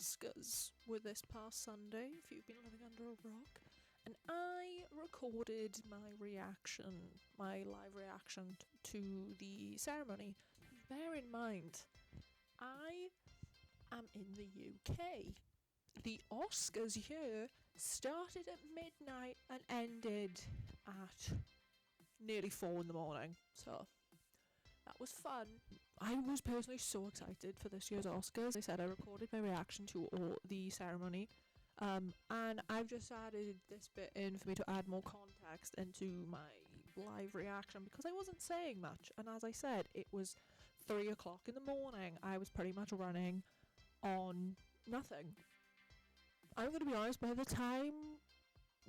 Oscars were this past Sunday, if you've been living under a rock, and I recorded my live reaction to the ceremony. Bear in mind, I am in the UK. The Oscars here started at midnight and ended at nearly 4 in the morning, so that was fun. I was personally so excited for this year's Oscars. I said I recorded my reaction to the ceremony, and I've just added this bit in for me to add more context into my live reaction because I wasn't saying much, and as I said, it was 3 o'clock in the morning. I was pretty much running on nothing. I'm going to be honest, by the time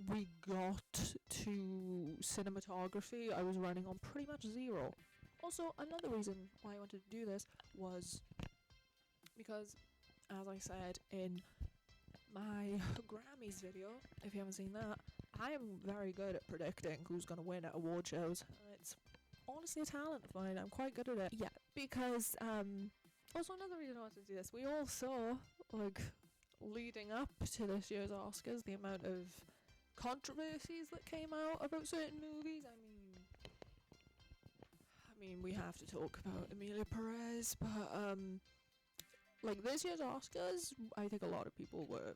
we got to cinematography, I was running on pretty much zero. Also, another reason why I wanted to do this was because, as I said in my Grammys video, if you haven't seen that, I am very good at predicting who's going to win at award shows. It's honestly a talent of mine. I'm quite good at it. Yeah, because, also another reason I wanted to do this, we all saw, leading up to this year's Oscars, the amount of controversies that came out about certain movies. I mean, we have to talk about Emilia Perez, but, this year's Oscars, I think a lot of people were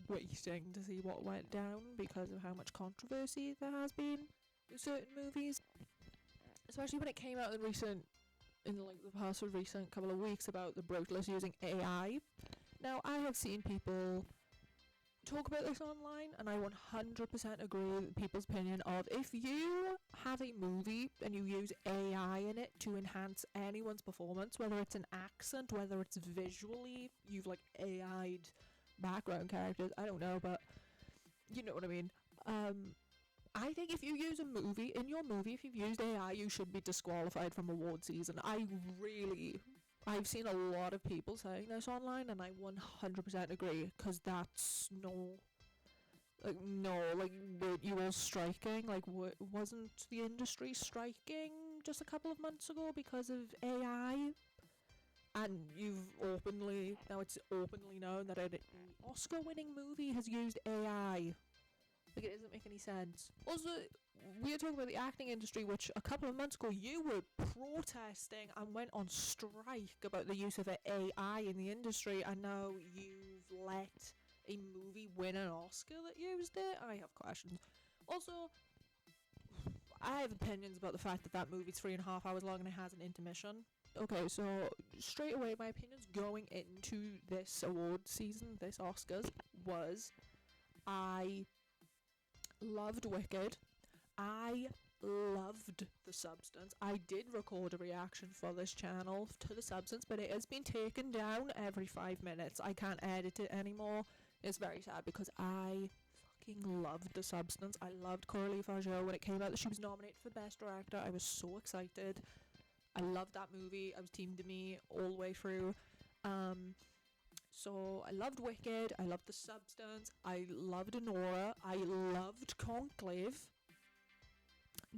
waiting to see what went down because of how much controversy there has been with certain movies. Especially when it came out in the past recent couple of weeks about the Brutalist using AI. Now, I have seen people talk about this online, and I 100% agree with people's opinion of if you have a movie and you use AI in it to enhance anyone's performance, whether it's an accent, whether it's visually, you've AI'd background characters, I don't know, but you know what I mean. I think if you use in your movie, if you've used AI, you should be disqualified from award season. I've seen a lot of people saying this online, and I 100% agree, because that's were you all striking? Wasn't the industry striking just a couple of months ago because of AI? And it's openly known that an Oscar-winning movie has used AI. It doesn't make any sense. Also, we are talking about the acting industry, which a couple of months ago you were protesting and went on strike about the use of AI in the industry, and now you've let a movie win an Oscar that used it? I have questions. Also, I have opinions about the fact that movie's 3.5 hours long and it has an intermission. Okay, so straight away, my opinions going into this award season, this Oscars, was I loved Wicked. I loved The Substance. I did record a reaction for this channel to The Substance, but it has been taken down every 5 minutes. I can't edit it anymore. It's very sad because I fucking loved The Substance. I loved Coralie Fargeau when it came out that she was nominated for Best Director. I was so excited. I loved that movie. I was Team Demi all the way through. So I loved Wicked, I loved The Substance, I loved Anora, I loved Conclave,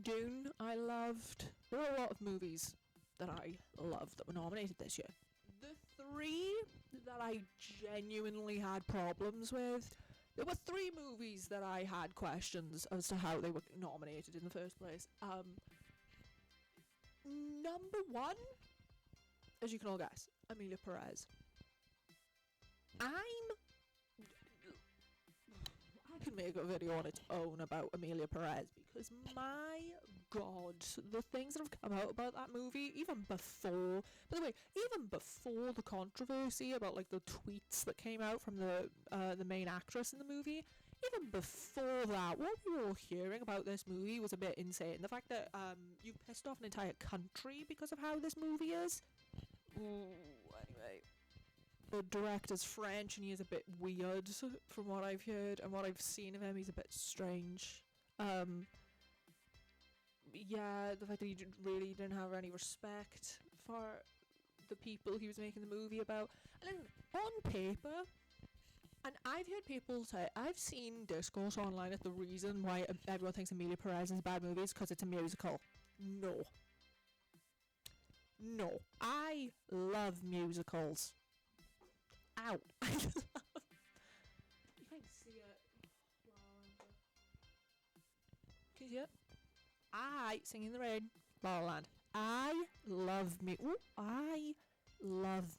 Dune, there were a lot of movies that I loved that were nominated this year. The 3 that I genuinely had problems with, there were 3 movies that I had questions as to how they were nominated in the first place. Number 1, as you can all guess, Emilia Perez. I could make a video on its own about Emilia Perez because my god, the things that have come out about that movie, even before the controversy about the tweets that came out from the main actress in the movie, even before that, what we were all hearing about this movie was a bit insane. The fact that you've pissed off an entire country because of how this movie is. Anyway. The director's French and he is a bit weird from what I've heard and what I've seen of him. He's a bit strange. The fact that he really didn't have any respect for the people he was making the movie about. And then on paper, and I've heard people say, I've seen discourse online at the reason why everyone thinks Emilia Perez is a bad movie is because it's a musical. No, I love musicals. Ow! I just you can't see it. Can you see it? Singing in the Rain, La La Land. I love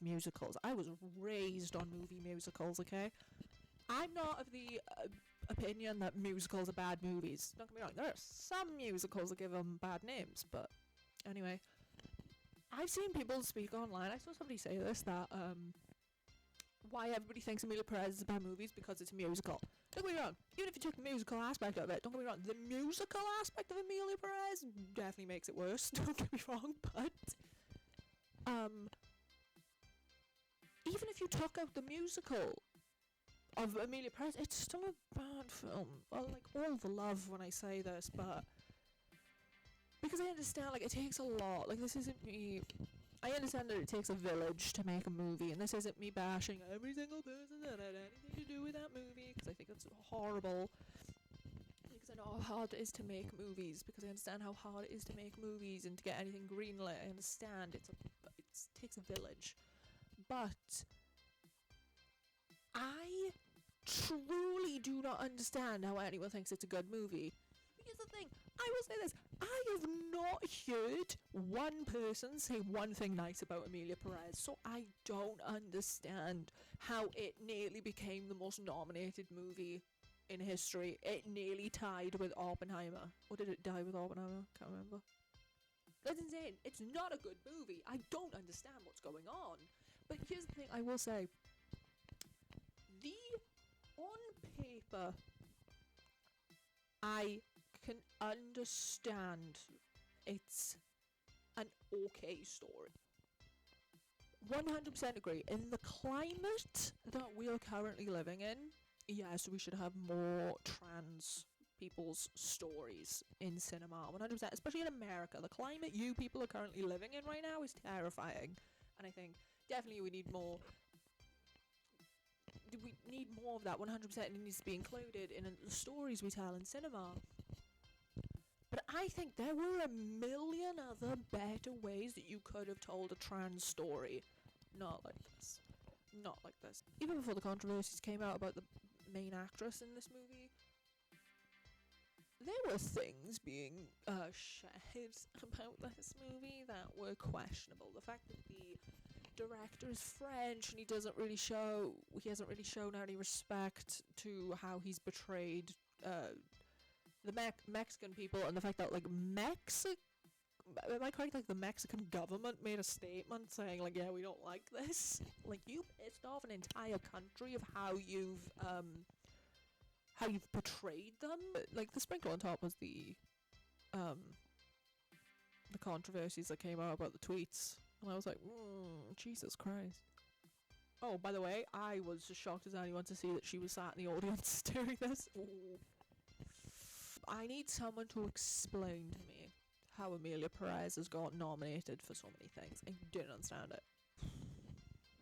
musicals. I was raised on movie musicals, okay? I'm not of the opinion that musicals are bad movies. Don't get me wrong, there are some musicals that give them bad names, but anyway. I've seen people speak online, I saw somebody say this, that why everybody thinks Amelia Perez is a bad movie is because it's a musical. Don't get me wrong, even if you took the musical aspect of it, don't get me wrong, the musical aspect of Amelia Perez definitely makes it worse, don't get me wrong, but even if you took out the musical of Amelia Perez, it's still a bad film. Well, like, all the love when I say this, but because I understand, like, it takes a lot. Like, this isn't me. I understand that it takes a village to make a movie, and this isn't me bashing every single person that had anything to do with that movie, because I think it's horrible. Because I know how hard it is to make movies, because I understand how hard it is to make movies and to get anything greenlit. I understand it takes a village. But I truly do not understand how anyone thinks it's a good movie. Here's the thing, I will say this, I have not heard one person say one thing nice about Amelia Perez, so I don't understand how it nearly became the most nominated movie in history. It nearly tied with Oppenheimer. Or did it die with Oppenheimer? Can't remember. That's insane. It's not a good movie. I don't understand what's going on. But here's the thing I will say. On paper, I can understand it's an okay story. 100% agree. In the climate that we are currently living in, yes, we should have more trans people's stories in cinema. 100%, especially in America. The climate you people are currently living in right now is terrifying. And I think definitely we need more of that. 100%, and it needs to be included in the stories we tell in cinema. But I think there were a million other better ways that you could have told a trans story. Not like this. Not like this. Even before the controversies came out about the main actress in this movie, there were things being shared about this movie that were questionable. The fact that the director is French and he hasn't really shown any respect to how he's portrayed the Mexican people, and the fact that, like, am I correct, like, the Mexican government made a statement saying, like, yeah, we don't like this. Like, you pissed off an entire country of how you've portrayed them. Like, the sprinkle on top was the controversies that came out about the tweets, and I was like, Jesus Christ. Oh, by the way, I was as shocked as anyone to see that she was sat in the audience during this. Ooh. I need someone to explain to me how Amelia Perez has got nominated for so many things. I didn't understand it. I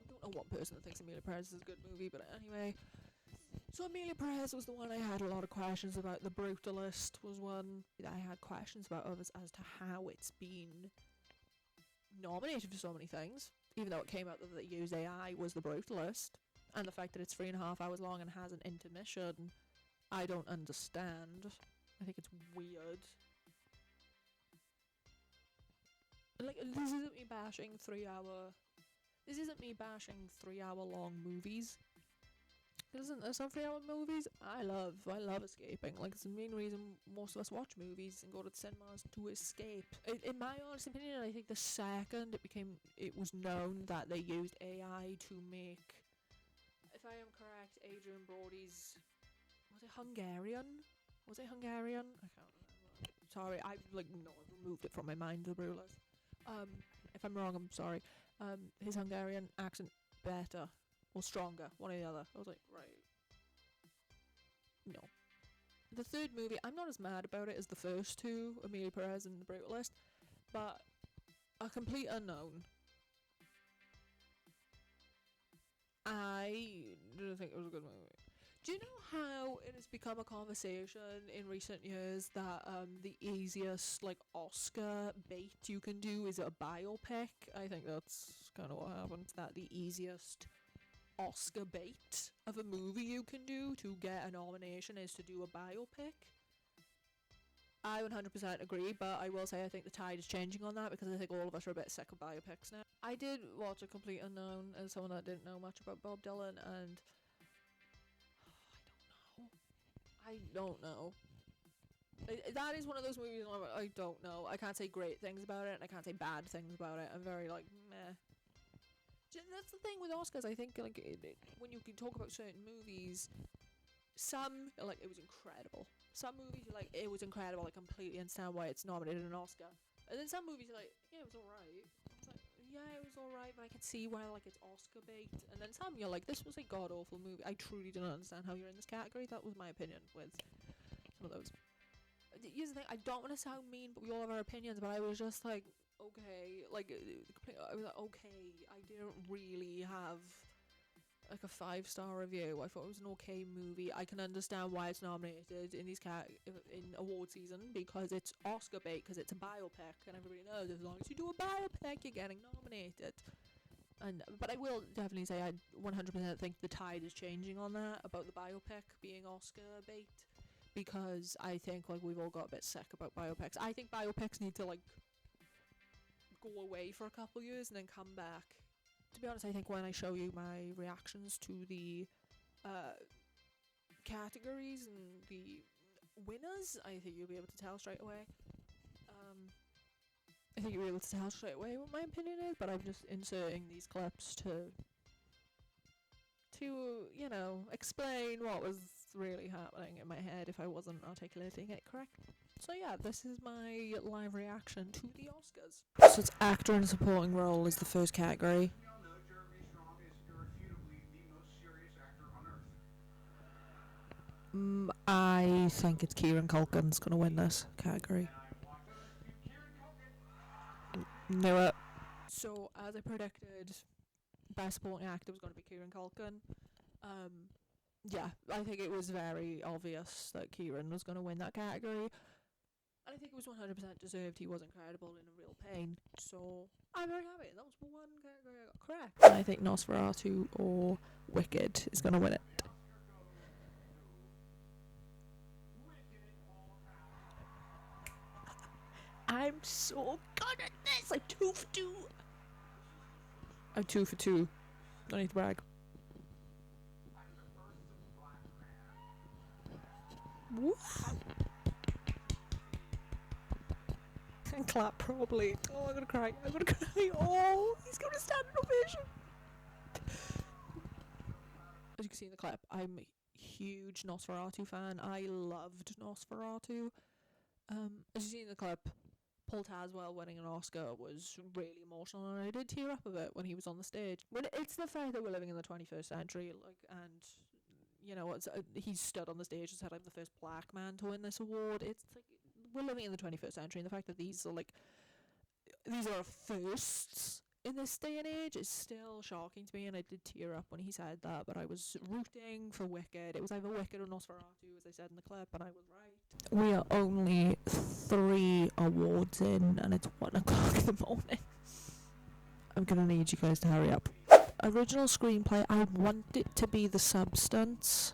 don't know one person that thinks Amelia Perez is a good movie, but anyway. So Amelia Perez was the one I had a lot of questions about. The Brutalist was one that I had questions about others as to how it's been nominated for so many things, even though it came out that the used AI was The Brutalist, and the fact that it's 3.5 hours long and has an intermission, I don't understand. I think it's weird. Like, this isn't me bashing 3-hour long movies. There's some 3-hour movies I love escaping. Like, it's the main reason most of us watch movies and go to the cinemas to escape. In my honest opinion, I think the second it was known that they used AI to make, if I am correct, Adrian Brody's, was it Hungarian? I can't remember. Sorry, I've removed it from my mind, The Brutalist. If I'm wrong, I'm sorry. His Hungarian accent better or stronger, one or the other. I was like, right. No. The third movie, I'm not as mad about it as the first two, Amelia Perez and The Brutalist, but a complete unknown. I didn't think it was a good movie. Do you know how it has become a conversation in recent years that the easiest, like, Oscar bait you can do is a biopic? I think that's kind of what happened. That the easiest Oscar bait of a movie you can do to get a nomination is to do a biopic. I 100% agree, but I will say I think the tide is changing on that because I think all of us are a bit sick of biopics now. I did watch A Complete Unknown as someone that didn't know much about Bob Dylan, and I don't know. That is one of those movies where I don't know. I can't say great things about it, and I can't say bad things about it. I'm very like, meh. That's the thing with Oscars. I think like when you can talk about certain movies, some like it was incredible. Some movies you're like it was incredible. I completely understand why it's nominated an Oscar. And then some movies you're like, yeah, it was alright. I was like, yeah, it was alright, but I can see why like it's Oscar bait. And then some you're like, this was a god awful movie. I truly do not understand how you're in this category. That was my opinion with some of those. Here's the thing, I don't want to sound mean, but we all have our opinions. But I was just like, okay, like I was like, okay, I didn't really have like a 5-star review. I thought it was an okay movie. I can understand why it's nominated in these in award season because it's Oscar bait, because it's a biopic, and everybody knows as long as you do a biopic, you're getting nominated. But I will definitely say I 100% think the tide is changing on that about the biopic being Oscar bait, because I think like we've all got a bit sick about biopics. I think biopics need to like go away for a couple years and then come back. To be honest, I think when I show you my reactions to the categories and the winners, I think you'll be able to tell straight away. I think you'll be able to tell straight away what my opinion is, but I'm just inserting these clips to you know, explain what was really happening in my head if I wasn't articulating it correctly. So yeah, this is my live reaction to the Oscars. So it's actor in a supporting role is the first category. I think it's Kieran Culkin's gonna win this category. Knew it. So as I predicted, best supporting actor was going to be Kieran Culkin. Yeah, I think it was very obvious that Kieran was going to win that category. And I think it was 100% deserved. He was incredible in a real pain. So I'm very happy. That was one category I got correct. And I think Nosferatu or Wicked is going to win it. I'm so good at this. I'm 2 for 2. I'm 2 for 2. Don't need to brag. What? And clap probably. Oh, I'm gonna cry. I'm gonna cry. Oh, he's gonna stand an ovation. As you can see in the clip, I'm a huge Nosferatu fan. I loved Nosferatu. As you see in the clip, Paul Tazwell winning an Oscar was really emotional, and I did tear up a bit when he was on the stage. When it's the fact that we're living in the 21st century, like, and you know, he stood on the stage and said, "I'm the first black man to win this award." It's like we're living in the 21st century, and the fact that these are firsts in this day and age is still shocking to me, and I did tear up when he said that, but I was rooting for Wicked. It was either Wicked or Nosferatu, as I said in the clip, and I was right. We are only 3 awards in, and it's 1 o'clock in the morning. I'm gonna need you guys to hurry up. Original screenplay, I want it to be The Substance.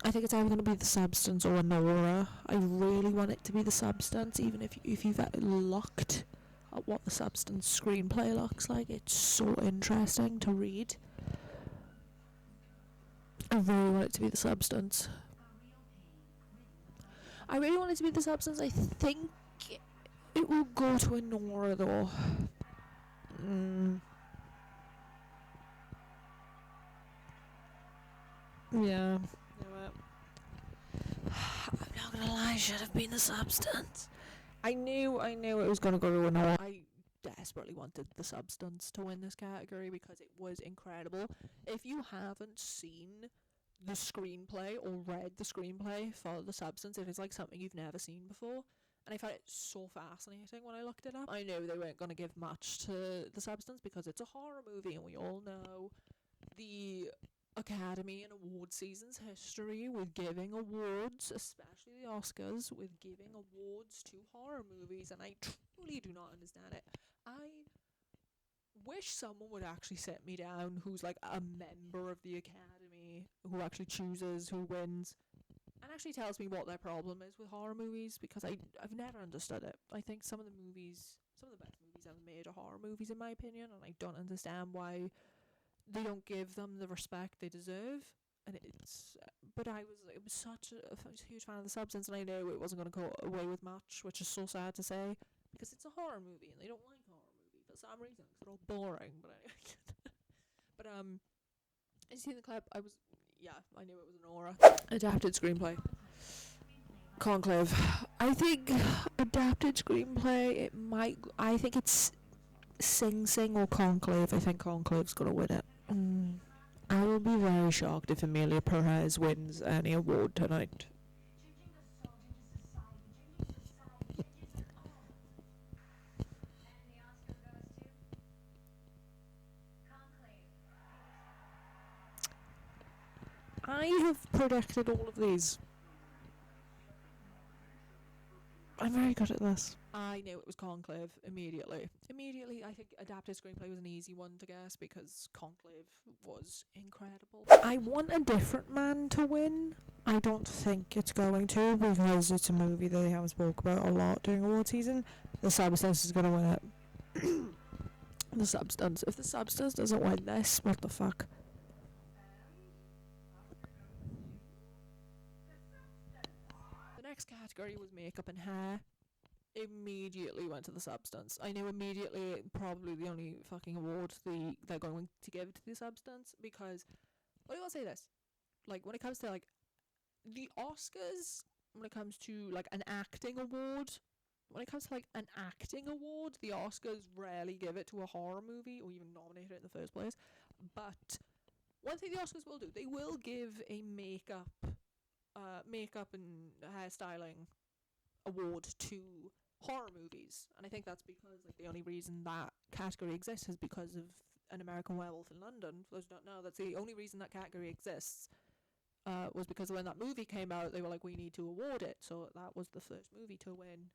I think it's either going to be The Substance or Nora. I really want it to be The Substance, even if you've looked at what The Substance screenplay looks like. It's so interesting to read. I really want it to be The Substance. I really want it to be The Substance. I think it will go to a Nora though. Yeah. I'm not gonna lie, I should have been The Substance. I knew it was gonna go to an award. I desperately wanted The Substance to win this category because it was incredible. If you haven't seen the screenplay or read the screenplay for The Substance, it is like something you've never seen before. And I found it so fascinating when I looked it up. I knew they weren't going to give much to The Substance because it's a horror movie, and we all know the Academy and award season's history with giving awards, especially the Oscars, with giving awards to horror movies, and I truly do not understand it. I wish someone would actually sit me down who's like a member of the Academy, who actually chooses who wins, and actually tells me what their problem is with horror movies, because I've never understood it. I think some of the best movies ever made are horror movies, in my opinion, and I don't understand why they don't give them the respect they deserve. And but it was I was a huge fan of The Substance, and I knew it wasn't going to go away with much, which is so sad to say, because it's a horror movie, and they don't like horror movies for some reason, because they're all boring. But anyway, but you see the clip? I knew it was an aura. Adapted screenplay. Conclave. I think adapted screenplay. I think it's Sing Sing or Conclave. I think Conclave's gonna win it. I will be very shocked if Emilia Perez wins any award tonight. I have predicted all of these. I'm very good at this. I knew it was Conclave immediately. I think adapted screenplay was an easy one to guess because Conclave was incredible. I want A Different Man to win. I don't think it's going to, because it's a movie that they haven't spoke about a lot during award season. The Substance is going to win it. The Substance. If The Substance doesn't win this, what the fuck? The next category was makeup and hair. Immediately went to The Substance. I knew immediately probably the only fucking award they're going to give to The Substance, because I will say this, like, when it comes to like the Oscars, when it comes to like an acting award, the Oscars rarely give it to a horror movie or even nominate it in the first place. But one thing the Oscars will do, they will give a makeup and hairstyling award to horror movies, and I think that's because like the only reason that category exists is because of An American Werewolf in London. For those who don't know, that's the only reason that category exists. Was because when that movie came out, they were like, we need to award it. So that was the first movie to win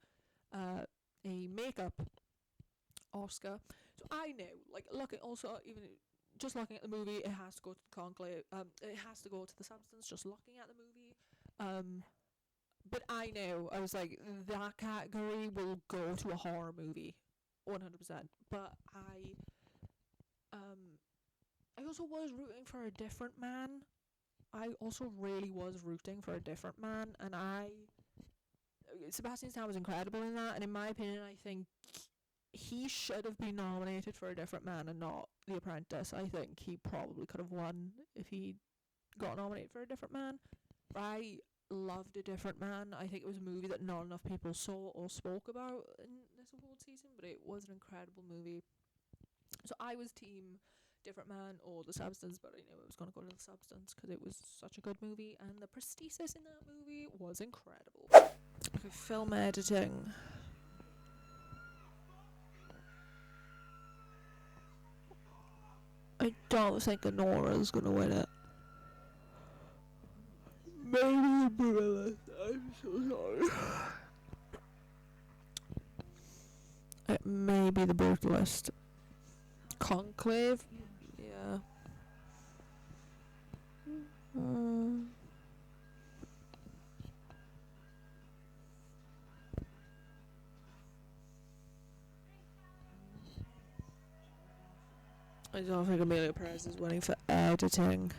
a makeup Oscar. So I knew, like, even just looking at the movie, it has to go to the Conclave. It has to go to The Substance. Just looking at the movie. But I knew, I was like, that category will go to a horror movie, 100%. But I also was rooting for A Different Man. I also really was rooting for A Different Man, and Sebastian Stan was incredible in that, and in my opinion, I think he should have been nominated for A Different Man and not The Apprentice. I think he probably could have won if he got nominated for A Different Man. But I loved A Different Man. I think it was a movie that not enough people saw or spoke about in this award season, but it was an incredible movie. So I was team Different Man or The Substance, but I knew it was going to go to The Substance because it was such a good movie, and the prosthesis in that movie was incredible. Okay, film editing. I don't think Anora's going to win it. Maybe The Brutalist. I'm so sorry. Maybe The Brutalist. Conclave? Yeah. I don't think Emilia Perez is winning for editing.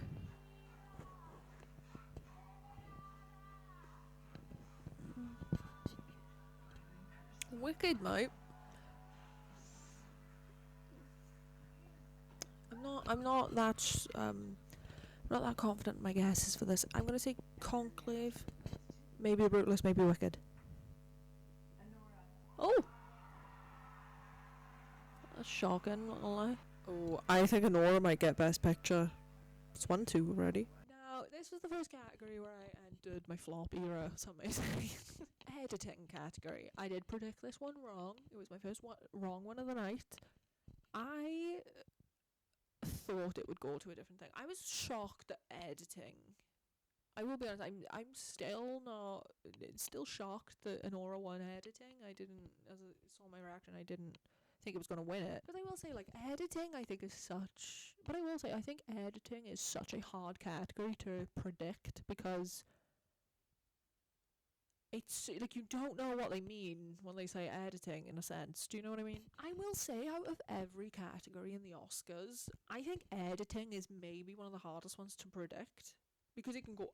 Wicked, mate. I'm not that confident in my guesses for this. I'm gonna say Conclave, maybe Brutalist, maybe Wicked. Oh, that's shocking, not gonna lie. Oh, I think Anora might get Best Picture. It's 1-2 already. Now, this was the first category where I entered my flop era, some may say. Editing category. I did predict this one wrong. It was my first wrong one of the night. I thought it would go to a different thing. I was shocked at editing. I will be honest, I'm still shocked that Anora won editing. I didn't, as I saw my reaction, I didn't think it was going to win it. But I will say, like, editing, I think is such... But I will say, I think editing is such a hard category to predict, because it's, like, you don't know what they mean when they say editing, in a sense. Do you know what I mean? I will say, out of every category in the Oscars, I think editing is maybe one of the hardest ones to predict, because it can go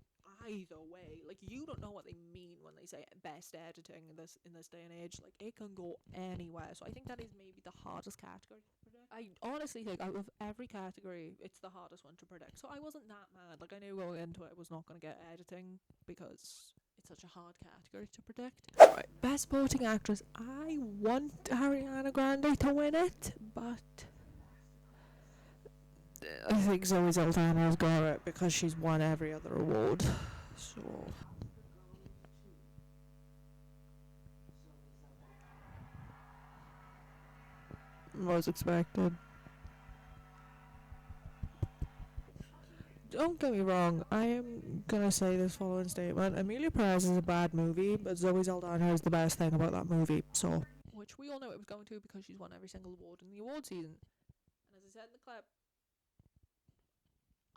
either way. Like, you don't know what they mean when they say best editing in this day and age. Like, it can go anywhere. So I think that is maybe the hardest category to predict. I honestly think out of every category, it's the hardest one to predict. So I wasn't that mad. Like, I knew going into it I was not going to get editing, because it's such a hard category to predict. Right, best supporting actress. I want Ariana Grande to win it, but I think Zoe Saldana's got it because she's won every other award. So was expected. Don't get me wrong, I am gonna say this following statement. Emilia Perez is a bad movie, but Zoe Saldana is the best thing about that movie. So, which we all know it was going to, because she's won every single award in the award season. And as I said in the clip,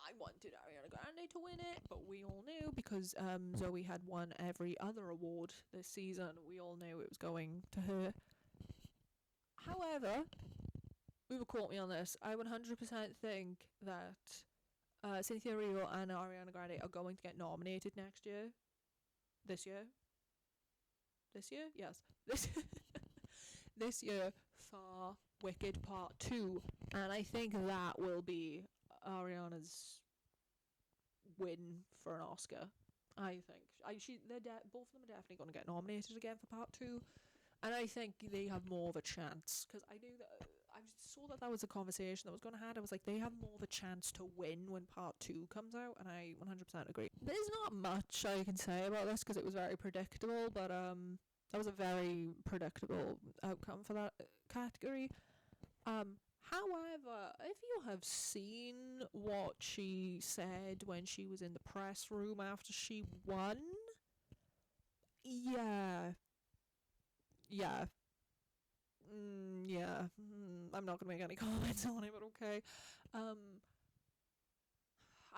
I wanted Ariana Grande to win it, but we all knew, because Zoe had won every other award this season, we all knew it was going to her. However, we will quote me on this, I 100% think that Cynthia Erivo and Ariana Grande are going to get nominated next year. This year? Yes. This year for Wicked Part 2. And I think that will be Ariana's win for an Oscar. I think. Both of them are definitely going to get nominated again for Part 2. And I think they have more of a chance, because I knew that I saw that was a conversation that was going to happen. I was like, they have more of a chance to win when Part 2 comes out, and I 100% agree. There's not much I can say about this, because it was very predictable, but that was a very predictable outcome for that category. However, if you have seen what she said when she was in the press room after she won, yeah. I'm not gonna make any comments on it, but okay. I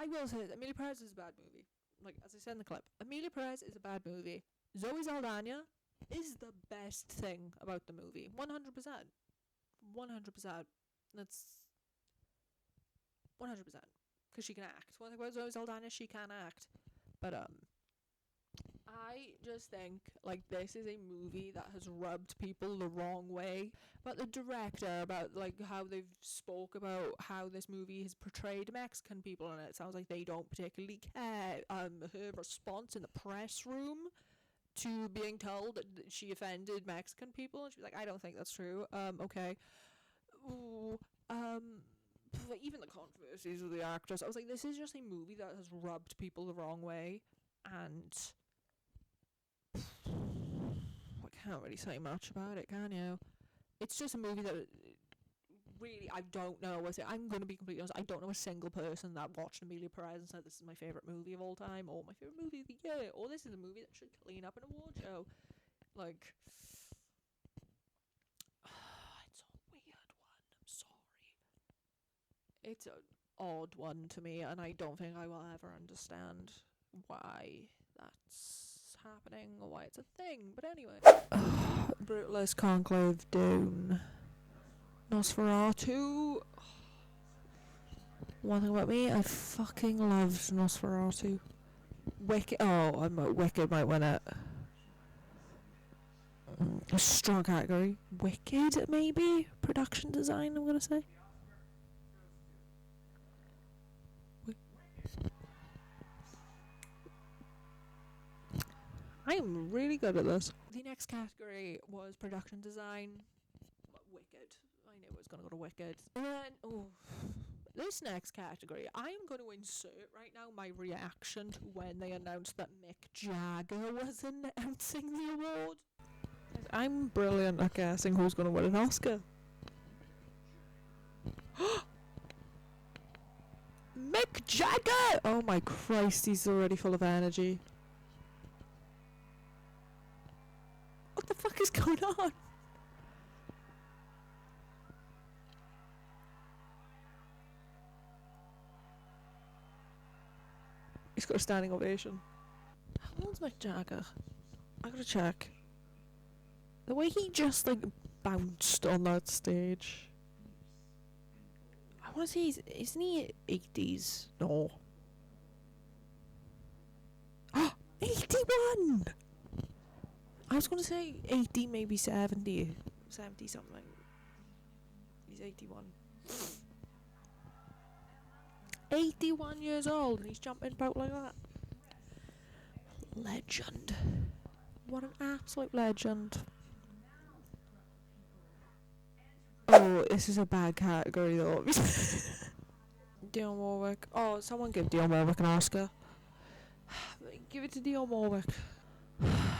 will say that Emilia Perez is a bad movie. Like, as I said in the clip, Emilia Perez is a bad movie. Zoe Saldana is the best thing about the movie. 100%. 100%. That's 100%. Because she can act. One thing about Zoe Saldana, she can act. But, I just think, like, this is a movie that has rubbed people the wrong way. But the director, about, like, how they've spoke about how this movie has portrayed Mexican people, and it sounds like they don't particularly care. Her response in the press room to being told that she offended Mexican people, and she was like, I don't think that's true. Okay. Ooh, but even the controversies with the actress, I was like, this is just a movie that has rubbed people the wrong way, and I can't really say much about it, can you? It's just a movie that really, I don't know. I'm going to be completely honest, I don't know a single person that watched Emilia Perez and said this is my favourite movie of all time, or my favourite movie of the year, or this is a movie that should clean up an award show. Like, it's a weird one, I'm sorry. It's an odd one to me, and I don't think I will ever understand why that's happening or why it's a thing. But anyway, Brutalist, Conclave, Dune, Nosferatu. One thing about me, I fucking loved Nosferatu. Wicked. Wicked might win it. A strong category. Wicked, maybe? Production design, I'm gonna say. I am really good at this. The next category was production design. Wicked. I knew it was going to go to Wicked. And then, this next category, I am going to insert right now my reaction to when they announced that Mick Jagger was announcing the award. I'm brilliant at guessing who's going to win an Oscar. Mick Jagger! Oh my Christ, he's already full of energy. What the fuck is going on? He's got a standing ovation. How old's Mick Jagger? I gotta check. The way he just like bounced on that stage. I wanna say isn't he 80s? No. 81! I was gonna say 80, maybe 70. 70 something. He's 81. 81 years old and he's jumping about like that. Legend. What an absolute legend. Oh, this is a bad category though. Dionne Warwick. Oh, someone give Dionne Warwick an Oscar. Give it to Dionne Warwick.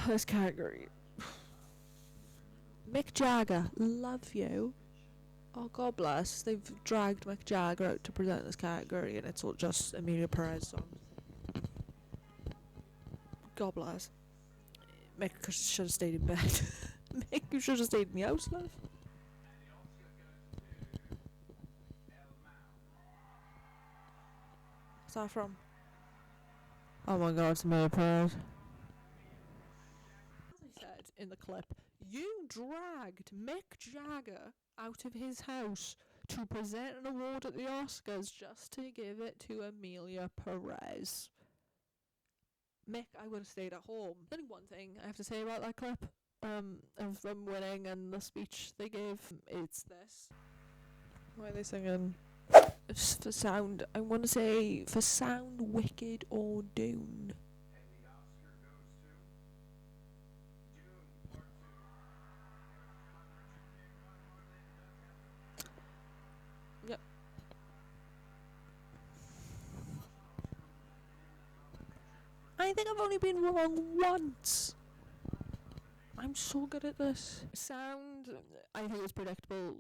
This category. Mick Jagger, love you. Oh, God bless. They've dragged Mick Jagger out to present this category and it's all just Emilia Perez songs. God bless. Mick should have stayed in bed. Mick, you should have stayed in the house, love. What's that from? Oh my God, it's Emilia Perez. As I said in the clip, you dragged Mick Jagger out of his house to present an award at the Oscars just to give it to Emilia Perez. Mick, I would have stayed at home. Only one thing I have to say about that clip of them winning and the speech they gave. It's this. Why are they singing? For sound, I want to say for sound, Wicked or Dune. Yep. I think I've only been wrong once. I'm so good at this. Sound, I think it was predictable.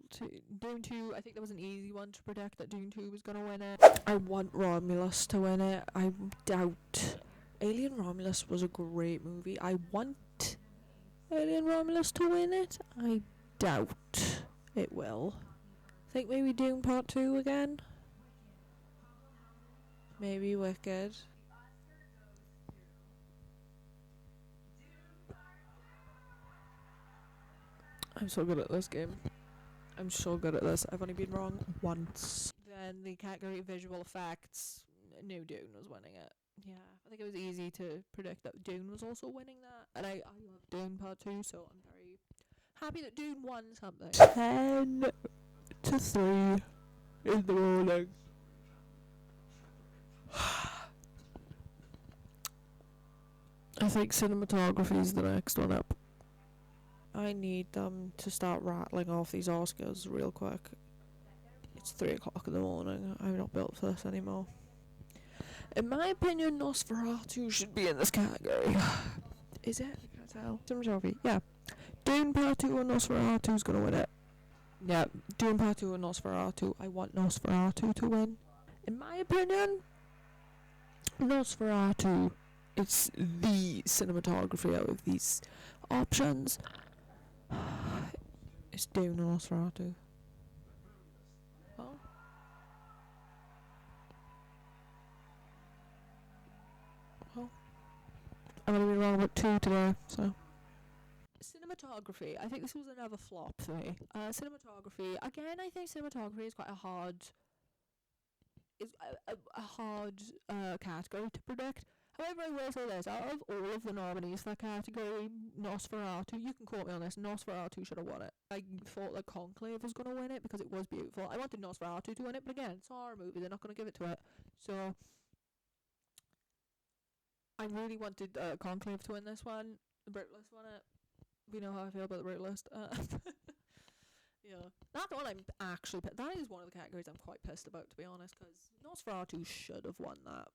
Dune 2, I think that was an easy one to predict that Dune 2 was going to win it. I want Romulus to win it. I doubt. Alien Romulus was a great movie. I want Alien Romulus to win it. I doubt it will. I think maybe Dune Part 2 again. Maybe Wicked. I'm so good at this game. I'm so good at this. I've only been wrong once. Then the category visual effects, knew Dune was winning it. Yeah, I think it was easy to predict that Dune was also winning that. And I love Dune Part 2, so I'm very happy that Dune won something. 10 to 3 in the morning. I think cinematography is the next one up. I need them to start rattling off these Oscars real quick. It's 3 o'clock in the morning. I'm not built for this anymore. In my opinion, Nosferatu should be in this category. Is it? I can't tell. Cinematography. Yeah. Dune Part 2 or Nosferatu's gonna win it. Yeah. Dune Part 2 or Nosferatu. I want Nosferatu to win. In my opinion, Nosferatu is the cinematography out of these options. It's Dune or Nosferatu. Oh. Oh. I'm gonna be wrong about 2 today, so. Cinematography. I think this was another flop for me. Cinematography. Again, I think cinematography is quite a hard category to predict. However, I will say this, out of all of the nominees for that category, Nosferatu, you can quote me on this, Nosferatu should have won it. I thought that Conclave was going to win it because it was beautiful. I wanted Nosferatu to win it, but again, it's a horror movie, they're not going to give it to it. So, I really wanted Conclave to win this one. The Brutalist won it. We know how I feel about the Brutalist. Yeah. That's the one I'm actually... That is one of the categories I'm quite pissed about, to be honest, because Nosferatu should have won that.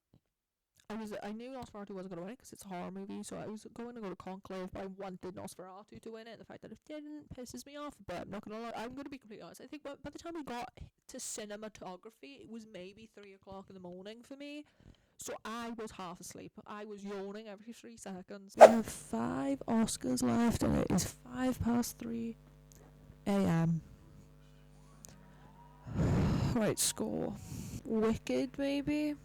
I knew Nosferatu wasn't going to win it because it's a horror movie, so I was going to go to Conclave, but I wanted Nosferatu to win it. The fact that it didn't pisses me off, but I'm not going to lie. I'm going to be completely honest. I think by the time we got to cinematography, it was maybe 3 o'clock in the morning for me. So I was half asleep. I was yawning every 3 seconds. We have 5 Oscars left, and it is 3 a.m. Right, score. Wicked, maybe?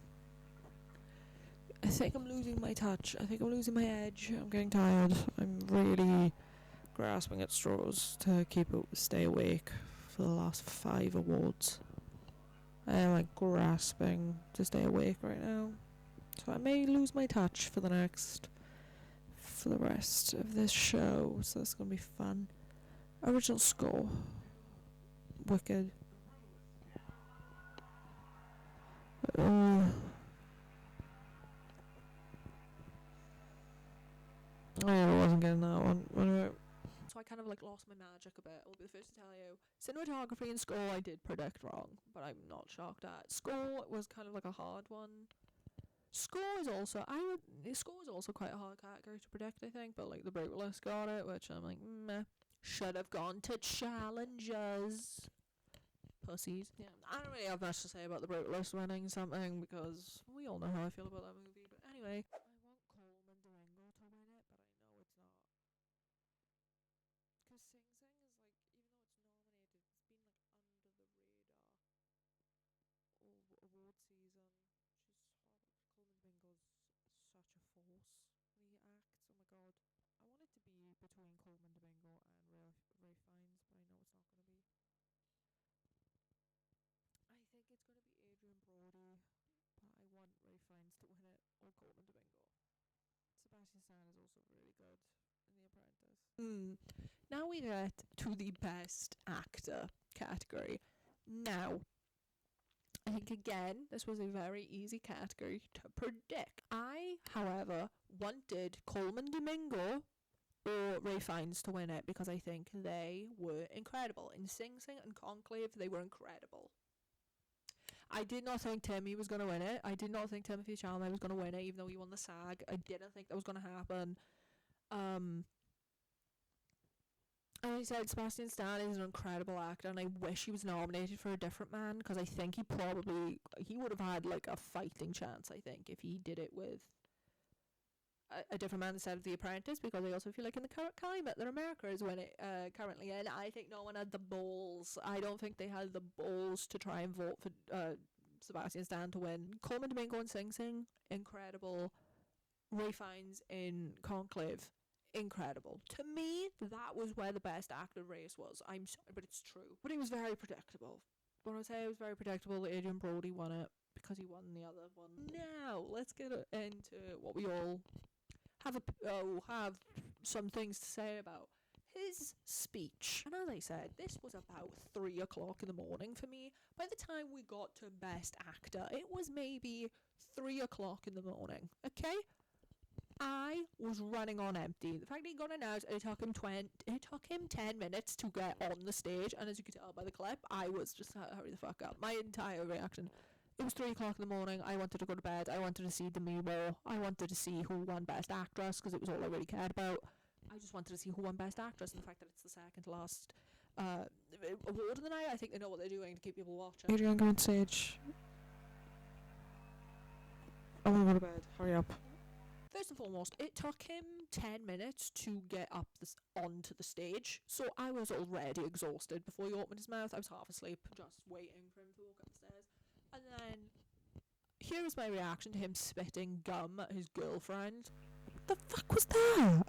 I think I'm losing my touch. I think I'm losing my edge. I'm getting tired. I'm really grasping at straws to stay awake for the last 5 awards. I am like grasping to stay awake right now. So I may lose my touch for the rest of this show. So it's gonna be fun. Original score. Wicked. I wasn't getting that one. Anyway. So I kind of like lost my magic a bit. I'll be the first to tell you. Cinematography and score I did predict wrong, but I'm not shocked at. Score was kind of like a hard one. Score is also quite a hard category to predict, I think, but like the Brutalist got it, which I'm like, meh. Should have gone to challenges. Pussies. Yeah, I don't really have much to say about the Brutalist winning something because we all know how I feel about that movie. But anyway, I want Coleman Domingo to win it, but I know it's not. Because Sing Sing is like, even though it's nominated, it's been like under the radar award season. Coleman Domingo's such a force when he acts. Oh my god. I want it to be between Coleman Domingo and Ray Fiennes, but I know it's not going to be. I think it's going to be Adrian Brody, but I want Ray Fiennes to win it, or Coleman Domingo. Sebastian Stan is also really good in The Apprentice. Now we get to the Best Actor category. Now, I think again, this was a very easy category to predict. I, however, wanted Coleman Domingo or Ray Fiennes to win it because I think they were incredible. In Sing Sing and Conclave, they were incredible. I did not think Timmy was going to win it. I did not think Timothy Chalamet was going to win it, even though he won the SAG. I didn't think that was going to happen. And I said Sebastian Stan is an incredible actor, and I wish he was nominated for A Different Man, because I think he would have had like a fighting chance, I think, if he did it with a different man instead of The Apprentice, because I also feel like in the current climate that America is currently in, I think no one had the balls. I don't think they had the balls to try and vote for Sebastian Stan to win. Coleman Domingo in Sing Sing, incredible. Ray Fiennes in Conclave, incredible. To me, that was where the Best Actor race was. I'm sorry, but it's true. But it was very predictable. When I say it was very predictable, Adrian Brody won it because he won the other one. Now, let's get into what we all have some things to say about. His speech. And as I said, this was about 3 o'clock in the morning for me. By the time we got to Best Actor, it was maybe 3 o'clock in the morning. Okay? I was running on empty. The fact that he got announced, it took him 10 minutes to get on the stage, and as you can tell by the clip, I was just hurry the fuck up. My entire reaction. It was 3 o'clock in the morning. I wanted to go to bed. I wanted to see Demi Moore. I wanted to see who won Best Actress because it was all I really cared about. I just wanted to see who won Best Actress, and the fact that it's the second to last award of the night, I think they know what they're doing to keep people watching. Adrian, go on stage. I want to go to bed. Hurry up. First and foremost, it took him 10 minutes to get up onto the stage, so I was already exhausted before he opened his mouth. I was half asleep, just waiting for him to walk upstairs. And then, here was my reaction to him spitting gum at his girlfriend. What the fuck was that?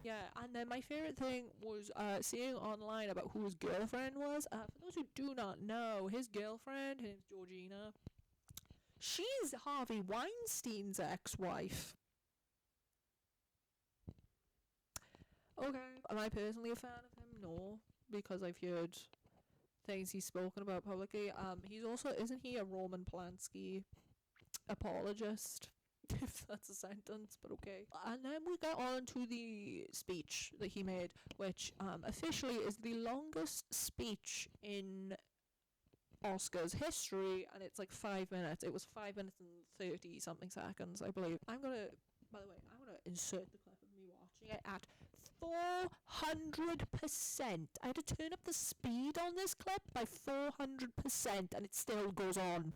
Yeah, and then my favourite thing was seeing online about who his girlfriend was. For those who do not know, his girlfriend, her name's Georgina, she's Harvey Weinstein's ex-wife. Okay. Am I personally a fan of him? No, because I've heard things he's spoken about publicly. He's also, isn't he a Roman Polanski apologist? If that's a sentence, but okay. And then we get on to the speech that he made, which officially is the longest speech in Oscars history, and it's like 5 minutes. It was 5 minutes and 30 something seconds, I believe. By the way, I'm gonna insert the clip of me watching it at 400%. I had to turn up the speed on this clip by 400%, and it still goes on.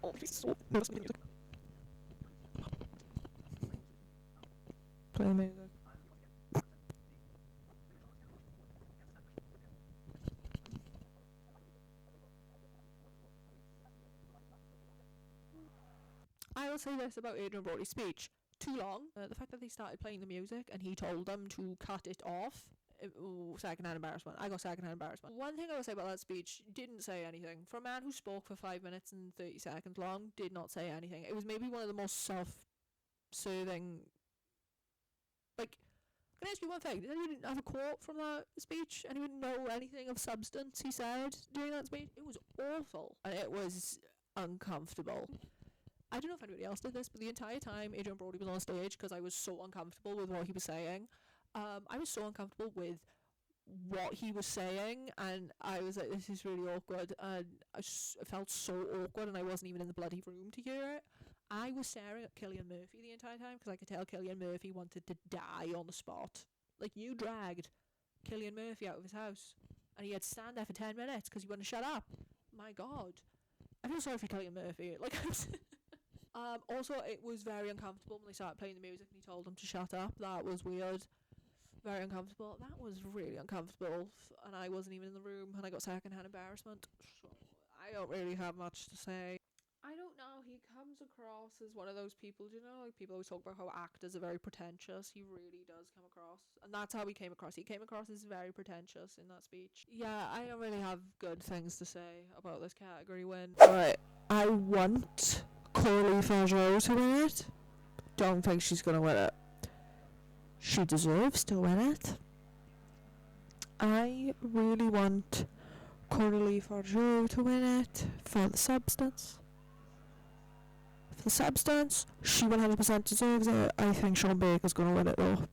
Oh, she's so listening to music. Play music. I will say this about Adrian Brody's speech. Too long. The fact that they started playing the music and he told them to cut it off. Second-hand embarrassment. I got second-hand embarrassment. One thing I will say about that speech, didn't say anything. For a man who spoke for 5 minutes and 30 seconds long, did not say anything. It was maybe one of the most self-serving... Like, can I ask you one thing? Did anyone have a quote from that speech? Anyone know anything of substance he said during that speech? It was awful. And it was uncomfortable. I don't know if anybody else did this, but the entire time Adrian Brody was on stage, because I was so uncomfortable with what he was saying, I was so uncomfortable with what he was saying, and I was like, this is really awkward, and I felt so awkward, and I wasn't even in the bloody room to hear it. I was staring at Cillian Murphy the entire time, because I could tell Cillian Murphy wanted to die on the spot. Like, you dragged Cillian Murphy out of his house, and he had to stand there for 10 minutes, because he wouldn't shut up. My God. I feel sorry for Cillian Murphy. Like, I was... Also, it was very uncomfortable when they started playing the music and he told them to shut up. That was weird. Very uncomfortable. That was really uncomfortable. And I wasn't even in the room and I got second-hand embarrassment. So I don't really have much to say. I don't know. He comes across as one of those people, do you know? Like, people always talk about how actors are very pretentious. He really does come across. And that's how he came across. He came across as very pretentious in that speech. Yeah, I don't really have good things to say about this category win. But I want Coralie Fargeau to win it. Don't think she's going to win it. She deserves to win it. I really want Coralie Fargeau to win it for the substance. For the substance, she 100% deserves it. I think Sean Baker's going to win it though.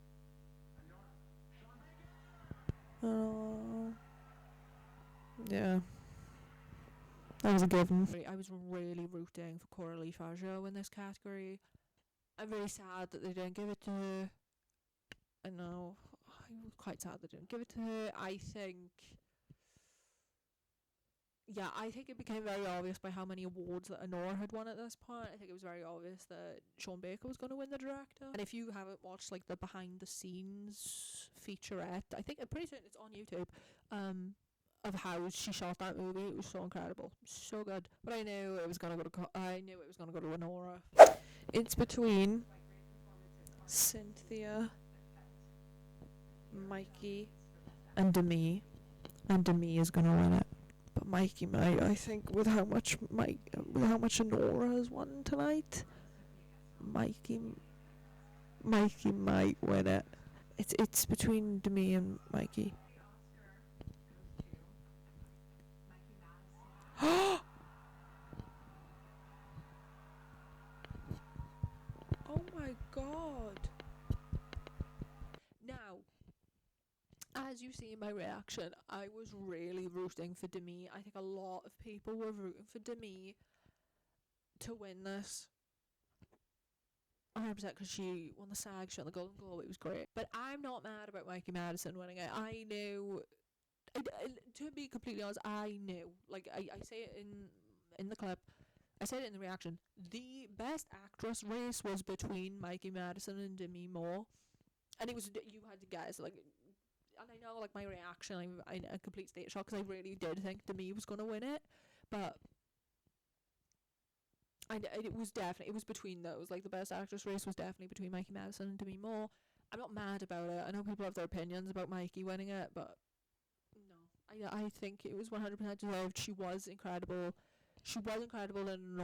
Yeah. That was a given. I was really rooting for Coralie Fargeau in this category. I'm really sad that they didn't give it to her. I know. I was quite sad they didn't give it to her. I think it became very obvious by how many awards that Honora had won at this point. I think it was very obvious that Sean Baker was going to win the director. And if you haven't watched like the behind the scenes featurette, I think I'm pretty certain it's on YouTube, of how she shot that movie, it was so incredible, so good. But I knew it was gonna go to Honora. It's between Cynthia, Mikey, and Demi, and Demi is gonna win it. But Mikey might, I think, with how much Honora has won tonight, Mikey might win it. It's between Demi and Mikey. Oh my God. Now, as you see in my reaction, I was really rooting for Demi. I think a lot of people were rooting for Demi to win this. 100% because she won the SAG, she won the Golden Globe, it was great. But I'm not mad about Mikey Madison winning it. I knew... to be completely honest, I knew. Like, I say it in the clip, I said it in the reaction, the best actress race was between Mikey Madison and Demi Moore. And it was, you had to guess, like, and I know, like, my reaction, I'm in a complete state of shock, because I really did think Demi was going to win it, but it was between those. Like, the best actress race was definitely between Mikey Madison and Demi Moore. I'm not mad about it. I know people have their opinions about Mikey winning it, but no, I think it was 100% deserved. She was incredible. She was incredible in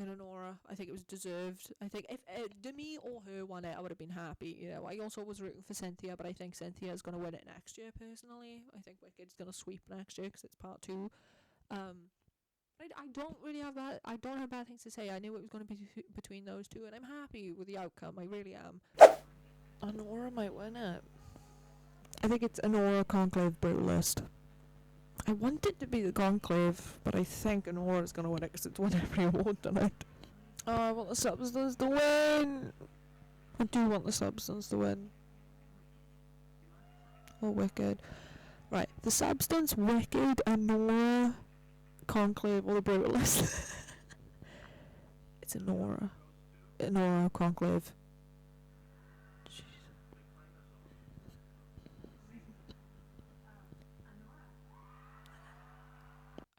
Honora. I think it was deserved. I think if Demi or her won it, I would have been happy. You know, I also was rooting for Cynthia, but I think Cynthia is going to win it next year. Personally, I think Wicked's going to sweep next year because it's part 2. I don't really have that. I don't have bad things to say. I knew it was going to be between those two, and I'm happy with the outcome. I really am. Honora might win it. I think it's Honora, Conclave, Brutalist. I want it to be the Conclave, but I think Honora's going to win it because it's won every award tonight. Oh, I want the Substance to win! I do want the Substance to win. Oh, Wicked. Right, the Substance, Wicked, Honora, Conclave or the Brutalist. It's Nora. Nora Conclave. Jeez.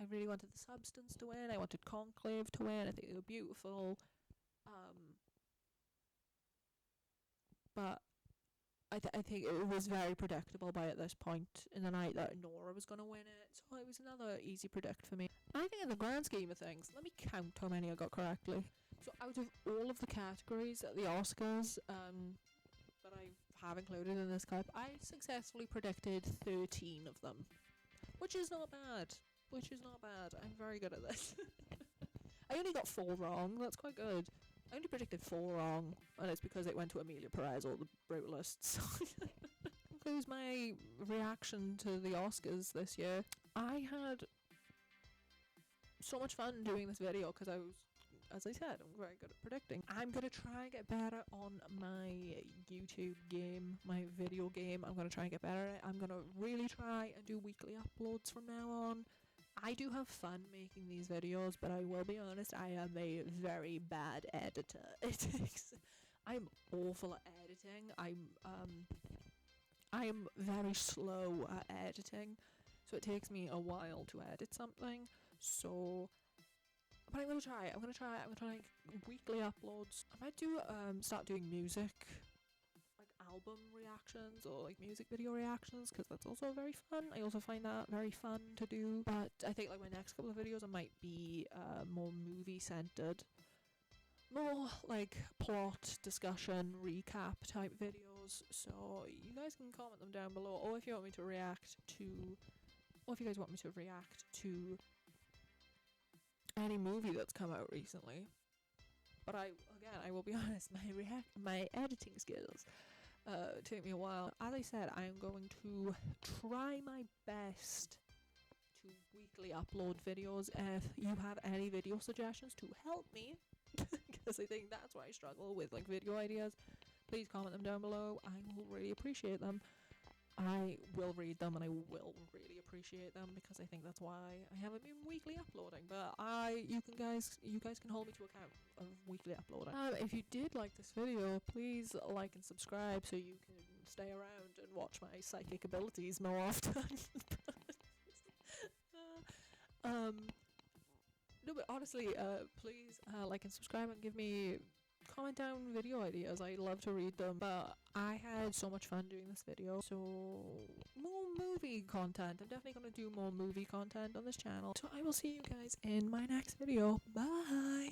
I really wanted the Substance to win. I wanted Conclave to win. I think they were beautiful. But I think it was very predictable by at this point in the night that Nora was going to win it. So it was another easy predict for me. I think in the grand scheme of things, let me count how many I got correctly. So out of all of the categories at the Oscars that I have included in this clip, I successfully predicted 13 of them. Which is not bad. I'm very good at this. I only got 4 wrong. That's quite good. I only predicted 4 wrong, and it's because it went to Amelia Perez or the Brutalists. Concludes my reaction to the Oscars this year. I had so much fun doing this video because I was, as I said, I'm very good at predicting. I'm going to try and get better on my YouTube game, my video game. I'm going to try and get better at it. I'm going to really try and do weekly uploads from now on. I do have fun making these videos, but I will be honest, I am a very bad editor. I'm awful at editing. I'm very slow at editing, so it takes me a while to edit something. So, but I'm gonna try. I'm gonna try like weekly uploads. I might do start doing music, like album reactions or like music video reactions, because that's also very fun. I also find that very fun to do. But I think like my next couple of videos I might be more movie centered, more like plot discussion recap type videos. So you guys can comment them down below, or if you want me to react to, or if you guys want me to react to any movie that's come out recently. But I will be honest, my editing skills take me a while. As I said, I am going to try my best to weekly upload videos. If you have any video suggestions to help me, because I think that's where I struggle with like video ideas, please comment them down below. I will really appreciate them. I will read them and I will really appreciate them, because I think that's why I haven't been weekly uploading. But you guys can hold me to account of weekly uploading. If you did like this video, please like and subscribe so you can stay around and watch my psychic abilities more often. No, but honestly, please like and subscribe and give me comment down video ideas. I love to read them. But I had so much fun doing this video, so more movie content. I'm definitely going to do more movie content on this channel. So I will see you guys in my next video. Bye.